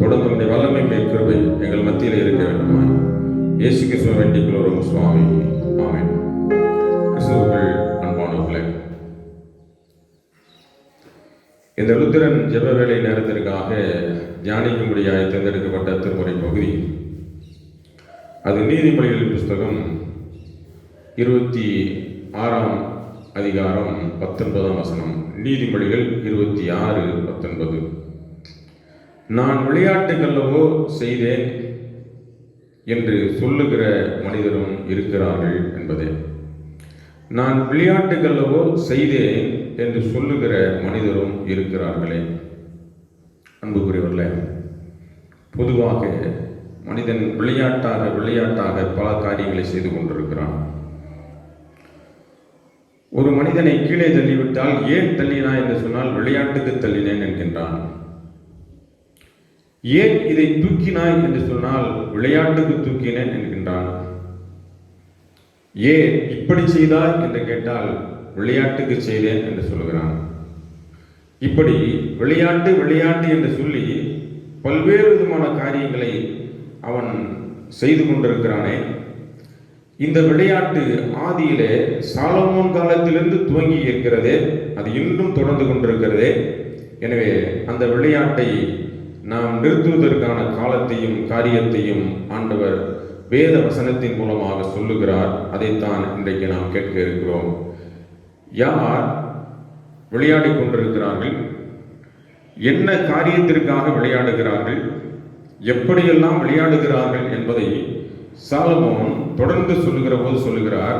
S1: தொடர்ந்து உடைய வல்லமை மேற்கிருபை எங்கள் மத்தியில் இருக்க வேண்டுமா இயேசு கிறிஸ்துவை வேண்டிக் கொள்கிறோம் சுவாமி. ஆமென். கிறிஸ்துவுக்குள் அன்பானவர்களே, இந்த லுத்திரன் ஜெப வேலை நேரத்திற்காக தியானிக்கும்படியாய் தேர்ந்தெடுக்கப்பட்ட திருமுறை பகுதி அது நீதிமொழிகளின் புஸ்தகம் 26ஆம் அதிகாரம் 19ஆம் வசனம். நீதிமொழிகள் 26:19. நான் விளையாட்டுக்கல்லவோ செய்தேன் என்று சொல்லுகிற மனிதரும் இருக்கிறார்கள் என்பதே. நான் விளையாட்டுக்கல்லவோ செய்தேன் என்று சொல்லுகிற மனிதரும் இருக்கிறார்களே. அன்புக்குரியவர்களே, பொதுவாக மனிதன் விளையாட்டாக பல காரியங்களை செய்து கொண்டிருக்கிறான். ஒரு மனிதனை கீழே தள்ளிவிட்டால் ஏன் தள்ளினா என்று சொன்னால் விளையாட்டுக்கு தள்ளினேன் என்கின்றான். ஏன் இதை தூக்கினாய் என்று சொன்னால் விளையாட்டுக்கு தூக்கினேன் என்கின்றான். ஏன் இப்படி செய்தாய் என்று கேட்டால் விளையாட்டுக்கு செய்தேன் என்று சொல்கிறான். இப்படி விளையாட்டு என்று சொல்லி பல்வேறு விதமான காரியங்களை அவன் செய்து கொண்டிருக்கிறானே. இந்த விளையாட்டு ஆதியிலே சாலமோன் காலத்திலிருந்து துவங்கி இருக்கிறதே, அது இன்னும் தொடர்ந்து கொண்டிருக்கிறதே. எனவே அந்த விளையாட்டை நாம் நிறுத்துவதற்கான காலத்தையும் காரியத்தையும் ஆண்டவர் வேத வசனத்தின் மூலமாக சொல்லுகிறார். அதைத்தான் இன்றைக்கு நாம் கேட்க இருக்கிறோம். யார் விளையாடி கொண்டிருக்கிறார்கள்? என்ன காரியத்திற்காக விளையாடுகிறார்கள்? எப்படியெல்லாம் விளையாடுகிறார்கள் என்பதை சாலமோன் தொடர்ந்து சொல்லுகிற போது சொல்லுகிறார்.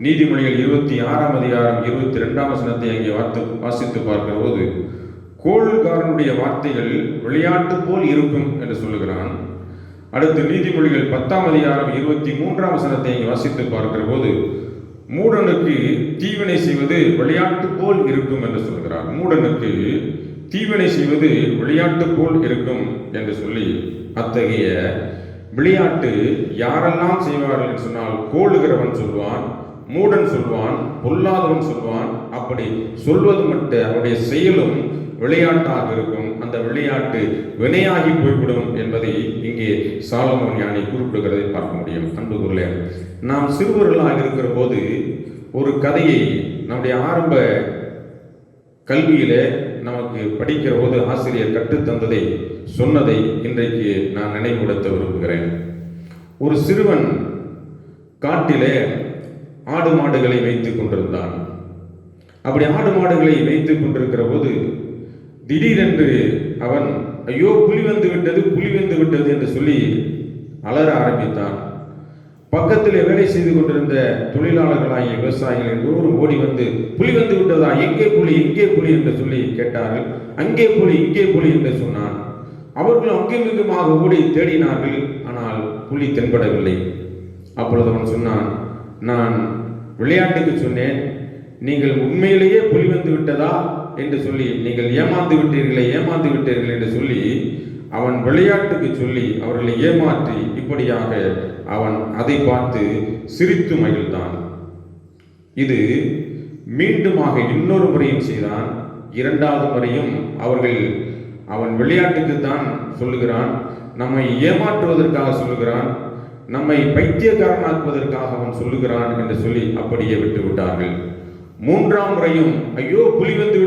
S1: நீதிமொழிகள் 26ஆம் அதிகாரம் 22ஆம் வசனத்தை அங்கே வாசித்து பார்க்கிற போது, கோள்காரனுடைய வார்த்தைகள் விளையாட்டு போல் இருக்கும் என்று சொல்லுகிறான். அடுத்து நீதிமொழிகள் 10ஆம் அதிகாரம் 23ஆம் வசனத்தை அங்கே வாசித்து பார்க்கிற போது, மூடனுக்கு தீவினை செய்வது விளையாட்டு போல் இருக்கும் என்று சொல்கிறார். மூடனுக்கு தீவினை செய்வது விளையாட்டு போல் இருக்கும் என்று சொல்லி, அத்தகைய விளையாட்டு யாரெல்லாம் செய்வார்கள் என்று சொன்னால் கோளுகிறவன் சொல்வான், மூடன் சொல்வான், பொல்லாதவன் சொல்வான். அப்படி சொல்வது மட்டும் அவருடைய செயலும் விளையாட்டாக இருக்கும். அந்த விளையாட்டு வினையாகி போய்விடும் என்பதை இங்கே சாலமோன் ஞானி குறிப்பிடுகிறதை பார்க்க முடியும். அன்புக்குள்ளே, நாம் சிறுவர்களாக இருக்கிற போது ஒரு கதையை நம்முடைய ஆரம்ப கல்வியிலே நமக்கு படிக்கிற போது ஆசிரியர் கற்றுத்தந்ததை சொன்னதை இன்றைக்கு நான் நினைவுபடுத்த விரும்புகிறேன். ஒரு சிறுவன் காட்டிலே ஆடு மாடுகளை வைத்துக் கொண்டிருந்தான். அப்படி ஆடு மாடுகளை வைத்துக் கொண்டிருக்கிற போது திடீரென்று அவன், ஐயோ புலி வந்து விட்டது என்று சொல்லி அலற ஆரம்பித்தான். பக்கத்தில் வேலை செய்து கொண்டிருந்த தொழிலாளர்களாகிய விவசாயிகள் எல்லோரும் ஓடி வந்து, புலி வந்து விட்டதா, எங்கே புலி என்று சொல்லி கேட்டார்கள். அங்கே புலி என்று சொன்னான். அவர்கள் அங்குமிங்குமாக ஓடி தேடினார்கள். ஆனால் புலி தென்படவில்லை. அப்பொழுது அவன் சொன்னான், நான் விளையாட்டுக்கு சொன்னேன், நீங்கள் உண்மையிலேயே புலி வந்து விட்டதா என்று சொல்லி நீங்கள் ஏமாந்து விட்டீர்கள் என்று சொல்லி அவன் விளையாட்டுக்கு சொல்லி அவர்களை ஏமாற்றி இப்படியாக அவன் அதை பார்த்து சிரித்து மகிழ்ந்தான். இது மீண்டுமாக இன்னொரு முறையும் செய்தான். இரண்டாவது முறையும் அவன் விளையாட்டுக்கு தான் சொல்லுகிறான், நம்மை ஏமாற்றுவதற்காக சொல்லுகிறான், நம்மை பைத்தியக்காரனாக்குவதற்காக அவன் சொல்லுகிறான் என்று சொல்லி அப்படியே விட்டு விட்டார்கள். மூன்றாம் முறையும் ஐயோ புலி வந்து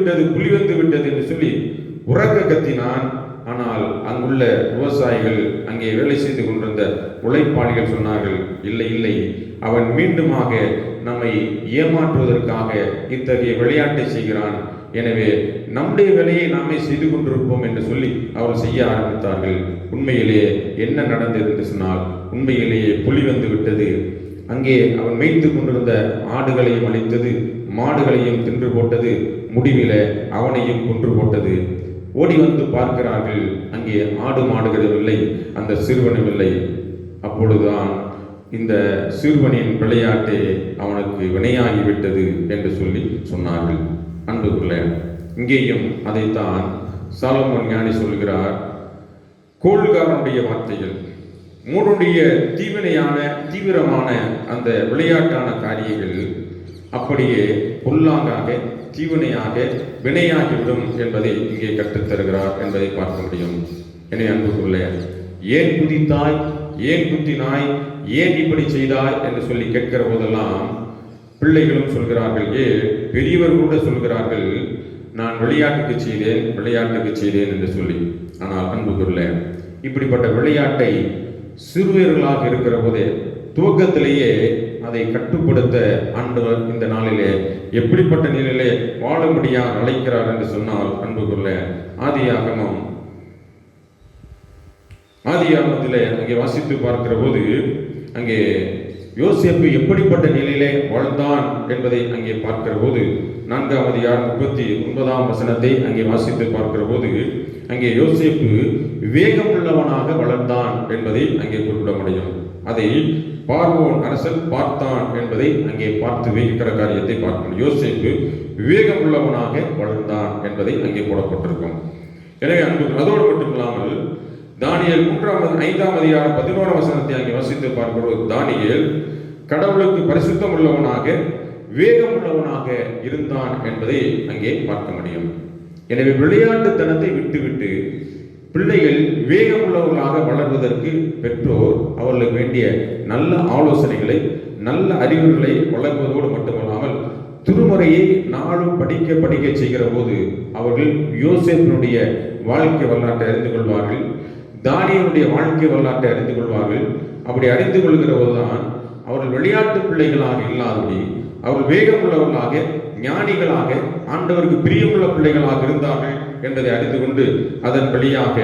S1: விட்டது என்று சொல்லி உறக்க கத்தினான். ஆனால் அங்குள்ள விவசாயிகள், அங்கே வேலை செய்து கொண்டிருந்த உழைப்பாளிகள் சொன்னார்கள், இல்லை, அவன் மீண்டுமாக நம்மை ஏமாற்றுவதற்காக இத்தகைய விளையாட்டை செய்கிறான். எனவே நம்முடைய வேலையை நாமே செய்து கொண்டிருப்போம் என்று சொல்லி அவர் செய்ய ஆரம்பித்தார்கள். உண்மையிலேயே என்ன நடந்தது என்று சொன்னால், உண்மையிலேயே புலி வந்து விட்டது. அங்கே அவன் மேய்த்து கொண்டிருந்த ஆடுகளையும் அழித்தது, மாடுகளையும் தின்று போட்டது, முடிவில அவனையும் கொன்று போட்டது. ஓடி வந்து பார்க்கிறார்கள், அங்கே ஆடு மாடுகளும் இல்லை, அந்த சிறுவனும் இல்லை. அப்பொழுதுதான் இந்த சிறுவனின் விளையாட்டே அவனுக்கு வினையாகிவிட்டது என்று சொல்லி சொன்னார்கள். அன்புக்குள்ள, இங்கேயும் அதைத்தான் சாலமோன் ஞானி சொல்கிறார். கோள்காரனுடைய வார்த்தைகள், மூடனுடைய தீவிரமான அந்த விளையாட்டான காரியங்கள் அப்படியே பொல்லாங்காக தீவினையாக வினையாகிவிடும் என்பதை இங்கே கற்றுத்தருகிறார் என்பதை பார்க்க முடியும். எனவே அன்புக்குள்ளே ஏன் குதித்தாய், ஏன் குத்தினாய், ஏன் இப்படி செய்தாய் என்று சொல்லி கேட்கிற போதெல்லாம் பிள்ளைகளும் சொல்கிறார்கள், பெரியவர் கூட சொல்கிறார்கள், நான் விளையாட்டுக்கு செய்தேன் என்று சொல்லி. ஆனால் அன்புக்குள்ளே இப்படிப்பட்ட விளையாட்டை சிறுவர்களாக இருக்கிற போதே துவக்கத்திலேயே அதை கட்டுப்படுத்த ஆண்டவர் இந்த நாளிலே எப்படிப்பட்ட நிலையிலே வாழும்படியாக அழைக்கிறார் என்று சொன்னால் அன்புக்குள்ளே ஆதியாகமத்திலே அங்கே வாசித்து பார்க்கிற போது அங்கே யோசேப்பு எப்படிப்பட்ட நிலையிலே வாழ்ந்தான் என்பதை அங்கே பார்க்கிற போது 4ஆம் அதிகாரம் 39ஆம் வசனத்தை அங்கே வாசித்து பார்க்கிற போது அங்கே யோசேப்பு விவேகமுள்ளவனாக வளர்ந்தான் என்பதை அங்கே குறிப்பிட முடியும். அதை பார்வோன் அரசன் பார்த்தான் என்பதை அங்கே பார்த்து வைக்கிற காரியத்தை பார்க்க முடியும். யோசேப்பு விவேகமுள்ளவனாக வளர்ந்தான் என்பதை அங்கே போடப்பட்டிருக்கும். எனவே அன்பு அதோடு மட்டுமில்லாமல் தானியேல் 5ஆம் அதிகாரம் 11ஆம் வசனத்தை அங்கே வாசித்து பார்க்கிறோம். தானியேல் கடவுளுக்கு பரிசுத்தம் உள்ளவனாக வேகம் உள்ளவனாக இருந்தான் என்பதை அங்கே பார்க்க முடியும். எனவே விளையாட்டுத்தனத்தை விட்டுவிட்டு பிள்ளைகள் வேகம் உள்ளவர்களாக வளர்வதற்கு பெற்றோர் அவர்களுக்கு வேண்டிய நல்ல ஆலோசனைகளை, நல்ல அறிவுகளை வழங்குவதோடு மட்டுமல்லாமல் திருமுறையை நாளும் படிக்க செய்கிற போது அவர்கள் யோசேப்பினுடைய வாழ்க்கை வரலாற்றை அறிந்து கொள்வார்கள், தானியேலுடைய வாழ்க்கை வரலாற்றை அறிந்து கொள்வார்கள். அப்படி அறிந்து கொள்கிற போதுதான் அவர்கள் விளையாட்டு பிள்ளைகளாக இல்லாதபடி அவர்கள் வேகமுள்ளவர்களாக, ஞானிகளாக, ஆண்டவருக்கு பிரியமுள்ள பிள்ளைகளாக இருந்தார்கள் என்பதை அறிந்து கொண்டு அதன் வழியாக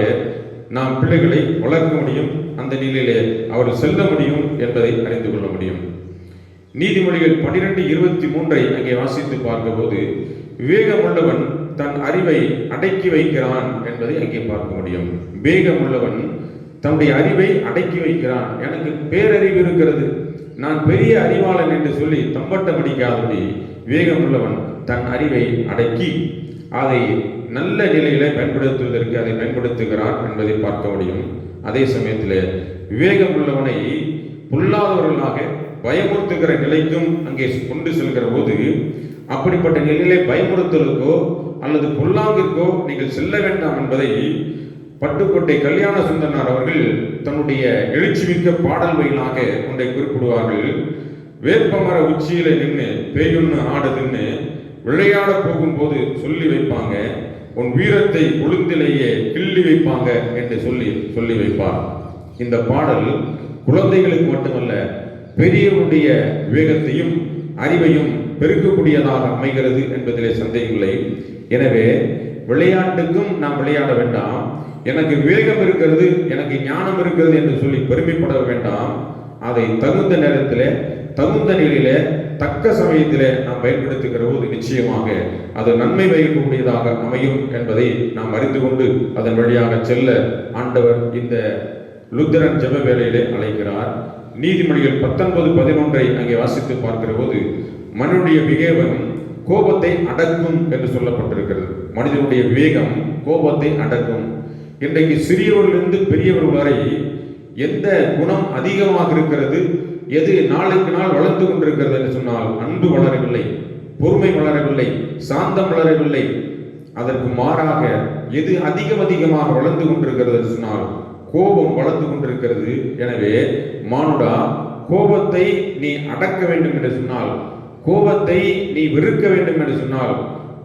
S1: நாம் பிள்ளைகளை வளர்க்க முடியும், அந்த நிலையிலே அவர் செல்ல முடியும் என்பதை அறிந்து கொள்ள முடியும். நீதிமொழிகள் 12:23 அங்கே வாசித்து பார்க்கும் போது விவேகமுள்ளவன் தன் அறிவை அடக்கி வைக்கிறான் என்பதை அங்கே பார்க்க முடியும். வேகமுள்ளவன் தன்னுடைய அறிவை அடக்கி வைக்கிறான். எனக்கு பேரறிவு இருக்கிறது, நான் பெரிய அறிவாளன் என்று சொல்லி தம்பட்டம் அடிக்காதபடி வேகமுள்ளவன் தன் அறிவை அடக்கி அதை நல்ல நிலையில பயன்படுத்துவதற்கு அதை பயன்படுத்துகிறான் என்பதை பார்க்க முடியும். அதே சமயத்தில் விவேகமுள்ளவனை பொல்லாதவர்களாக பயமுறுத்துகிற நிலைக்கும் அங்கே கொண்டு செல்கிற போது அப்படிப்பட்ட நிலையிலே பயமுறுத்தலுக்கோ அல்லது பொல்லாங்கிற்கோ நீங்கள் செல்ல வேண்டாம் என்பதை பட்டுக்கோட்டை கல்யாண சுந்தரனார் அவர்கள் தன்னுடைய எழுச்சிமிக்க பாடல் வழியாக ஒன்றை குறிப்பிடுவார்கள். வேப்பமர உச்சியில நின்று பேயொன்னு ஆடுதுன்னு விளையாட போகும்போது சொல்லி வைப்பாங்க, உன் வீரத்தை கொழுந்திலேயே கிள்ளி வைப்பாங்க என்று சொல்லி வைப்பார். இந்த பாடல் குழந்தைகளுக்கு மட்டுமல்ல, பெரியவருடைய விவேகத்தையும் அறிவையும் பெருக்கக்கூடியதாக அமைகிறது என்பதிலே சந்தேகமில்லை. எனவே விளையாட்டுக்கும் நாம் விளையாட வேண்டாம், எனக்கு விவேகம் இருக்கிறது, எனக்கு ஞானம் இருக்கிறது என்று சொல்லி பெருமைப்பட வேண்டாம். அதை தகுந்த நேரத்தில், தகுந்த நிலையில, தக்க சமயத்திலே நாம் பயன்படுத்துகிற போது நிச்சயமாக அது நன்மை வைக்கக்கூடியதாக அமையும் என்பதை நாம் அறிந்து கொண்டு அதன் வழியாக செல்ல ஆண்டவர் இந்த லுத்தரன் ஜெப வேளையிலே அழைக்கிறார். நீதிமொழிகள் 19:11 அங்கே வாசித்து பார்க்கிற போது மனிதனுடைய விவேகம் கோபத்தை அடக்கும் என்று சொல்லப்பட்டிருக்கிறது. மனிதனுடைய விவேகம் கோபத்தை அடக்கும். இன்றைக்கு சிறியவர்களிலிருந்து பெரியவர் வரை எந்த குணம் அதிகமாக இருக்கிறது, எது நாளுக்கு நாள் வளர்ந்து கொண்டிருக்கிறது என்று சொன்னால் அன்பு வளரவில்லை, பொறுமை வளரவில்லை, சாந்தம் வளரவில்லை. அதற்கு மாறாக எது அதிகமாக வளர்ந்து கொண்டிருக்கிறது என்று சொன்னால் கோபம் வளர்ந்து கொண்டிருக்கிறது. எனவே மானுடா, கோபத்தை நீ அடக்க வேண்டும் என்று சொன்னால், கோபத்தை நீ வெறுக்க வேண்டும் என்று சொன்னால்,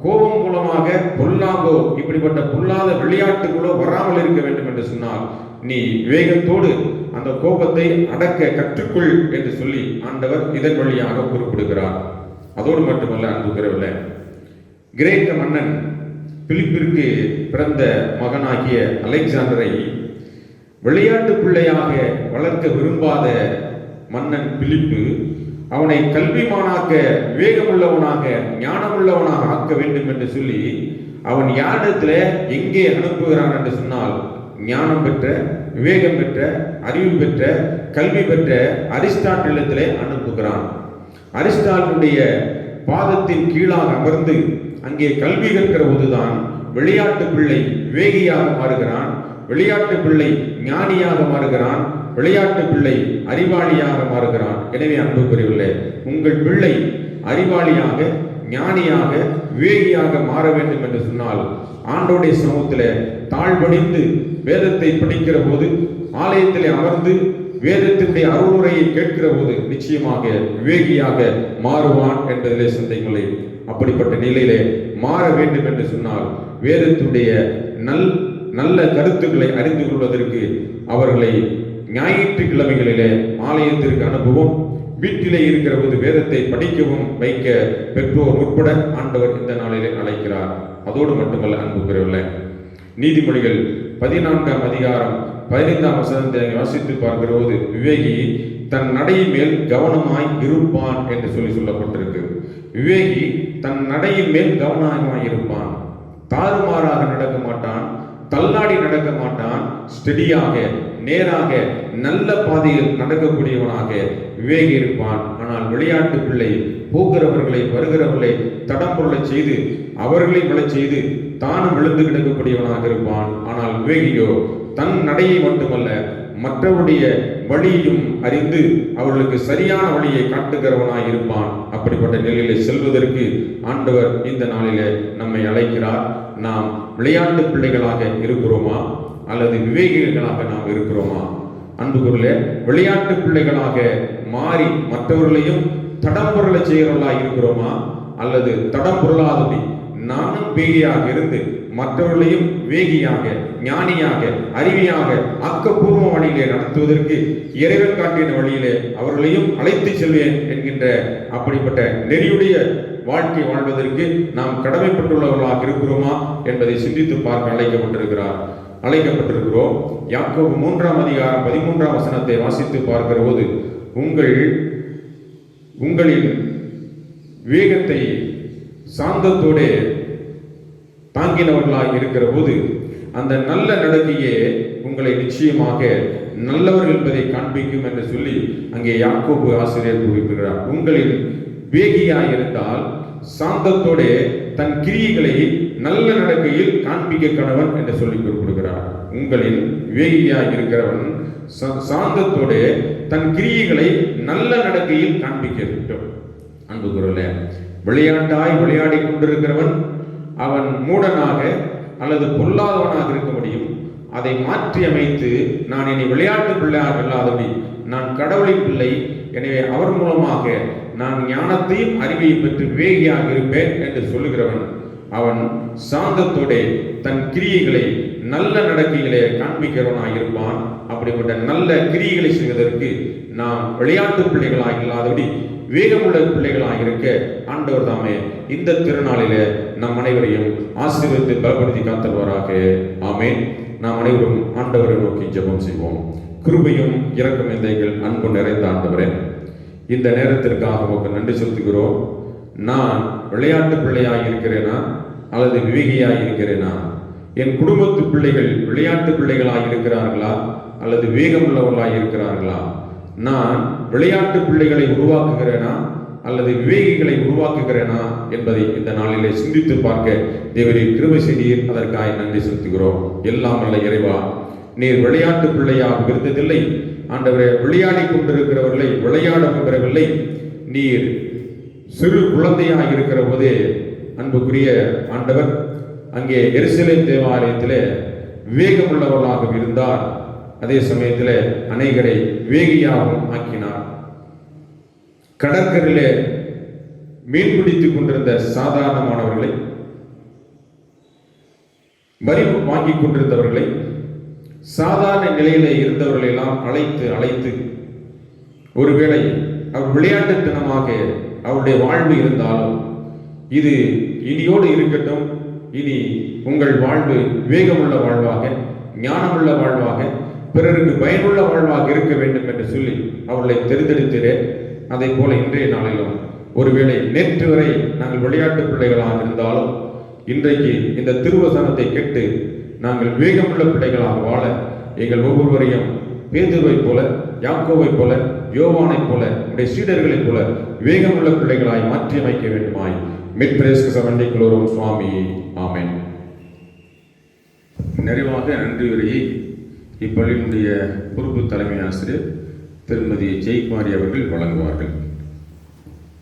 S1: கோபம் மூலமாக பொல்லாங்கோ இப்படிப்பட்ட பொல்லாத விளையாட்டுகளோ வராமல் இருக்க வேண்டும் என்று சொன்னால் நீ வேகத்தோடு அந்த கோபத்தை அடக்க கற்றுக்கொள் என்று சொல்லி ஆண்டவர் இதன் வழியாக குறிப்பிடுகிறார். அதோடு மட்டுமல்ல அன்புகிறவில்லை, கிரேக்க மன்னன் பிலிப்பிற்கு பிறந்த மகனாகிய அலெக்சாண்டரை விளையாட்டு பிள்ளையாக வளர்க்க விரும்பாத மன்னன் பிலிப்பு அவனை கல்விமானாக்க, வேகமுள்ளவனாக, ஞானமுள்ளவனாக ஆக்க வேண்டும் என்று சொல்லி அவன் யாரிடத்துல எங்கே அனுப்புகிறான் என்று சொன்னால், ஞானம் பெற்ற, விவேகம் பெற்ற, அறிவு பெற்ற, கல்வி பெற்ற அரிஸ்டாட்டிலத்திலே அனுப்புகிறான். அரிஸ்டாட்டிலுடைய பாதத்தின் கீழாக அமர்ந்து அங்கே கல்வி கற்கிற போதுதான் விளையாட்டு பிள்ளை வேகியாக மாறுகிறான், விளையாட்டு பிள்ளை ஞானியாக மாறுகிறான், விளையாட்டு பிள்ளை அறிவாளியாக மாறுகிறான். எனவே அன்புக்குரியவர்களே, உங்கள் பிள்ளை அறிவாளியாக, ஞானியாக விவேகியாக மாற வேண்டும் என்று சொன்னால் ஆண்டோடைய சமூகத்திலே தாழ்வடிந்து வேதத்தை படிக்கிற போது, ஆலயத்திலே அமர்ந்து வேதத்தினுடைய அருளுரையை கேட்கிற போது நிச்சயமாக விவேகியாக மாறுவான் என்பதிலே சந்தேகமில்லை. அப்படிப்பட்ட நிலையிலே மாற வேண்டும் என்று சொன்னால் வேதத்துடைய நல்ல கருத்துக்களை அறிந்து கொள்வதற்கு அவர்களை ஞாயிற்றுக்கிழமைகளிலே ஆலயத்திற்கு அனுப்பவும், வீட்டிலே இருக்கிற போது வேதத்தை படிக்கவும் வைக்க பெற்றோர் உட்பட ஆண்டவர் இந்த நாளிலே அழைக்கிறார். அதோடு மட்டுமல்ல அன்புக்குரியவர்களே, நீதிமொழிகள் 14ஆம் அதிகாரம் 15ஆம் வசனத்தை வாசித்து பார்க்கிற போது, விவேகி தன் நடையின் மேல் கவனமாய் இருப்பான் என்று சொல்லப்பட்டிருக்கு. விவேகி தன் நடையின் மேல் கவனமாய் இருப்பான். தாறுமாறாக நடக்க மாட்டான், தள்ளாடி நடக்க மாட்டான். ஸ்டெடியாக, நேராக, நல்ல பாதையில் நடக்கக்கூடியவனாக விவேகி இருப்பான். ஆனால் விளையாட்டு பிள்ளை போகிறவர்களை வருகிறவர்களை தடம்பொருளை செய்து அவர்களை விழச் செய்து தானும் விழுந்து கிடக்கக்கூடியவனாக இருப்பான். ஆனால் விவேகியோ தன் நடையை மட்டுமல்ல மற்றவருடைய வழியையும் அறிந்து அவர்களுக்கு சரியான வழியை காட்டுகிறவனாய் இருப்பான். அப்படிப்பட்ட நிலையிலே செல்வதற்கு ஆண்டவர் இந்த நாளிலே நம்மை அழைக்கிறார். நாம் விளையாட்டு பிள்ளைகளாக இருக்கிறோமா அல்லது விவேகிகளாக நாம் இருக்கிறோமா? அன்புக்குள்ளே விளையாட்டு பிள்ளைகளாக மாறி மற்றவர்களையும் தடம்பொருளை செய்கிறவர்களாக இருக்கிறோமா அல்லது தடம்பொருளாதபடி நானும் வேகியாக இருந்து மற்றவர்களையும் வேகியாக, ஞானியாக, அறிவியாக, ஆக்கப்பூர்வ வழியிலே நடத்துவதற்கு இறைவன் காட்டின வழியிலே அவர்களையும் அழைத்து செல்வேன் என்கின்ற அப்படிப்பட்ட நெறியுடைய வாழ்க்கை வாழ்வதற்கு நாம் கடமைப்பட்டுள்ளவர்களாக இருக்கிறோமா என்பதை சிந்தித்து பார்க்க அழைக்கப்பட்டிருக்கிறோம். யாக்கோபு 3ஆம் அதிகாரம் 13ஆம் வசனத்தை வாசித்து பார்க்கிற போது, உங்களின் வேகத்தை சாந்தத்தோடு தாங்கினவர்களாக இருக்கிற போது அந்த நல்ல நடக்கையே உங்களை நிச்சயமாக நல்லவர்கள் என்பதை காண்பிக்கும் என்று சொல்லி அங்கே யாக்கோபு ஆசிரியர் குறிப்பிடுகிறார். உங்களின் வேகியாய் இருந்தால் சாந்தத்தோடு தன் கிரியைகளை நல்ல நடக்கையில் காண்பிக்க கணவன் என்று சொல்லி குறிப்பிடுகிறார். உங்களின் வேகியாய் இருக்கிறவன் சாந்தத்தோடு தன் கிரியைகளை நல்ல நடக்கையில் காண்பிக்க வேண்டும். அன்புக்குறளே, விளையாட்டாய் விளையாடி கொண்டிருக்கிறவன் அவன் மூடனாக அல்லது பொல்லாதவனாக இருக்க முடியும். அதை மாற்றி அமைத்து நான் இனி விளையாட்டு பிள்ளையாக இல்லாதபடி நான் கடவுளின் பிள்ளை, எனவே அவர் மூலமாக நான் ஞானத்தையும் அறிவையும் பெற்று வேகியாக இருப்பேன் என்று சொல்லுகிறவன் அவன் சாந்தத்தோடு தன் கிரியைகளை நல்ல நடக்கைகளை காண்பிக்கிறவனாக இருப்பான். அப்படிப்பட்ட நல்ல கிரியைகளை செய்வதற்கு நாம் விளையாட்டு பிள்ளைகளாக இல்லாதபடி வேகமுள்ள பிள்ளைகளாக இருக்க ஆண்டவர் தாமே இந்த திருநாளிலே நம் அனைவரையும் ஆசீர்வதித்து பலப்படுத்தி காத்தல்வாராக. ஆமென். நாம் அனைவரும் ஆண்டவரை நோக்கி ஜெபம் செய்வோம். கிருபையும் இரக்கம் எங்கள் அன்பு நிறைந்த ஆண்டவரே, இந்த நேரத்திற்காக உங்களுக்கு நன்றி செலுத்துகிறோம். நான் விளையாட்டு பிள்ளையாக இருக்கிறேனா அல்லது விவேகியாக இருக்கிறேனா? என் குடும்பத்து பிள்ளைகள் விளையாட்டு பிள்ளைகளாக இருக்கிறார்களா அல்லது வேகமுள்ளவர்களாக இருக்கிறார்களா? நான் விளையாட்டு பிள்ளைகளை உருவாக்குகிறேனா அல்லது விவேகிகளை உருவாக்குகிறேனா என்பதை இந்த நாளிலே சிந்தித்து பார்க்க தேவரீர் கிருபை செய்தீர். அதற்காக நன்றி செலுத்துகிறோம். எல்லாம் வல்ல இறைவா, நீர் விளையாட்டு பிள்ளையாக இருந்ததில்லை ஆண்டவரே. விளையாடி கொண்டிருக்கிறவர்களை விளையாட விடவில்லை. நீர் சிறு குழந்தையாக இருக்கிற போதே அன்புக்குரிய ஆண்டவர் அங்கே எருசலேம் தேவாலயத்திலே விவேகமுள்ளவர்களாக இருந்தார். அதே சமயத்தில் அநேகரை வேகியாகவும் ஆக்கினார். கடற்கரையிலே மீன் பிடித்துக் கொண்டிருந்த சாதாரணமானவர்களை, வரி வாங்கி கொண்டிருந்தவர்களை, சாதாரண நிலையிலே இருந்தவர்களை எல்லாம் அழைத்து ஒருவேளை அவர் விளையாட்டுத்தனமாக அவருடைய வாழ்வு இருந்தாலும் இது இனியோடு இருக்கட்டும், இனி உங்கள் வாழ்வு வேகமுள்ள வாழ்வாக, ஞானமுள்ள வாழ்வாக, பிறருக்கு பயனுள்ள வாழ்வாக இருக்க வேண்டும் என்று சொல்லி அவர்களை தெரிந்தெடுத்தே. அதை போல இன்றைய நாளிலும் ஒருவேளை நேற்று வரை நாங்கள் விளையாட்டு பிள்ளைகளாக இருந்தாலும் இன்றைக்கு இந்த திருவசனத்தை கேட்டு நாங்கள் வேகமுள்ள பிள்ளைகளாக வாழ எங்கள் ஒவ்வொருவரையும் பேதுருவை போல, யாக்கோவை போல, யோவானை போல, உடைய சீடர்களைப் போல வேகமுள்ள பிள்ளைகளாய் மாற்றி அமைக்க வேண்டுமாய் மெட்பிரேஸ்கசவண்டிக்குள்ளோரும் சுவாமி. ஆமென். நிறைவாக நன்றி உரையை இப்பள்ளியினுடைய பொறுப்பு தலைமை ஆசிரியர் திருமதி ஜெயக்குமாரி அவர்கள் வழங்குவார்கள்.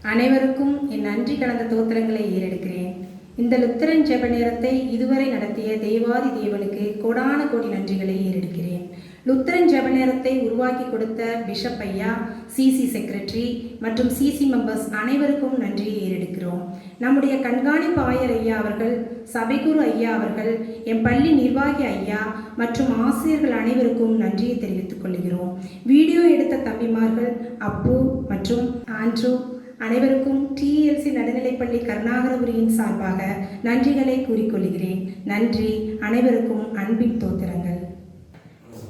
S3: அனைவருக்கும் என் நன்றி கலந்த தோத்திரங்களை ஏறெடுக்கிறேன். இந்த லுத்தரன் ஜெப நேரத்தை இதுவரை நடத்திய தெய்வாதி தேவனுக்கு கோடான கோடி நன்றிகளை ஏறெடுக்கிறேன். லுத்தரன் ஜெப நேரத்தை உருவாக்கி கொடுத்த பிஷப் ஐயா, சிசி செக்ரட்டரி மற்றும் சிசி மெம்பர்ஸ் அனைவருக்கும் நன்றியை ஏறெடுக்கிறோம். நம்முடைய கண்காணிப்பு ஆயர் ஐயா அவர்கள், சபைகுரு ஐயா அவர்கள், என் பள்ளி நிர்வாகி ஐயா மற்றும் ஆசிரியர்கள் அனைவருக்கும் நன்றியை தெரிவித்துக் கொள்கிறோம். வீடியோ எடுத்த தம்பிமார்கள் அப்பு மற்றும் ஆண்ட்ரூ அனைவருக்கும் டிஎல்சி நடுநிலைப்பள்ளி கருணாகரபுரியின் சார்பாக நன்றிகளை கூறிக்கொள்கிறேன். நன்றி. அனைவருக்கும் அன்பின் தோத்திரங்கள்.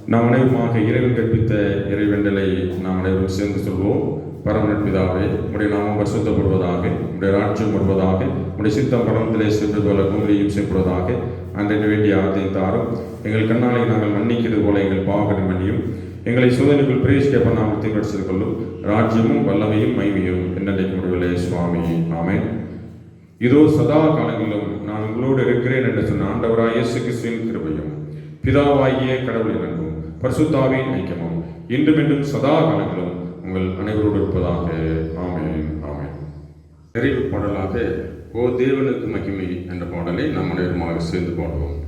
S1: நாம் அனைவருமாக இறைவன் கற்பித்த இறைவேண்டலை நாம் அனைவரும் சேர்ந்து சொல்வோம். பரமன் பிதாவே, உடைய நாமம் பரிசுத்தப்படுவதாக, உடைய ராஜ்யம் வருவதாக, உடைய சித்தம் பரமத்திலே சென்றது போல பூமியிலையும் செய்யப்படுவதாக. அன்றைக்கு வேண்டிய ஆத்தையும் தாரும். எங்கள் கண்ணாலை நாங்கள் மன்னிக்கிறது போல எங்கள் பாவங்களை மன்னியும். எங்களை சோதனைக்குள் பிரவேசிக்க நாங்கள் தீர்க்கடித்து கொள்ளும். ராஜ்யமும் வல்லமையும் மைமையும் என்னென்றைக்கு முடிவிலே சுவாமி. ஆமென். இதோ சதா காலங்களிலும் நான் உங்களோடு இருக்கிறேன் என்று சொன்ன ஆண்டவராய் இயேசு கிறிஸ்துவின் கிருபையும் பிதாவாகிய கடவுளின் அன்பும் பரிசுத்தாவின் ஐக்கியமும் இன்றும் என்றும் சதா காலங்களும் உங்கள் அனைவரோடு இருப்பதாக. ஆமென். ஆமென். நிறைவு பாடலாக ஓ தேவனுக்கு மகிமை என்ற பாடலை நாம் அனைவருமாக சேர்ந்து பாடுவோம்.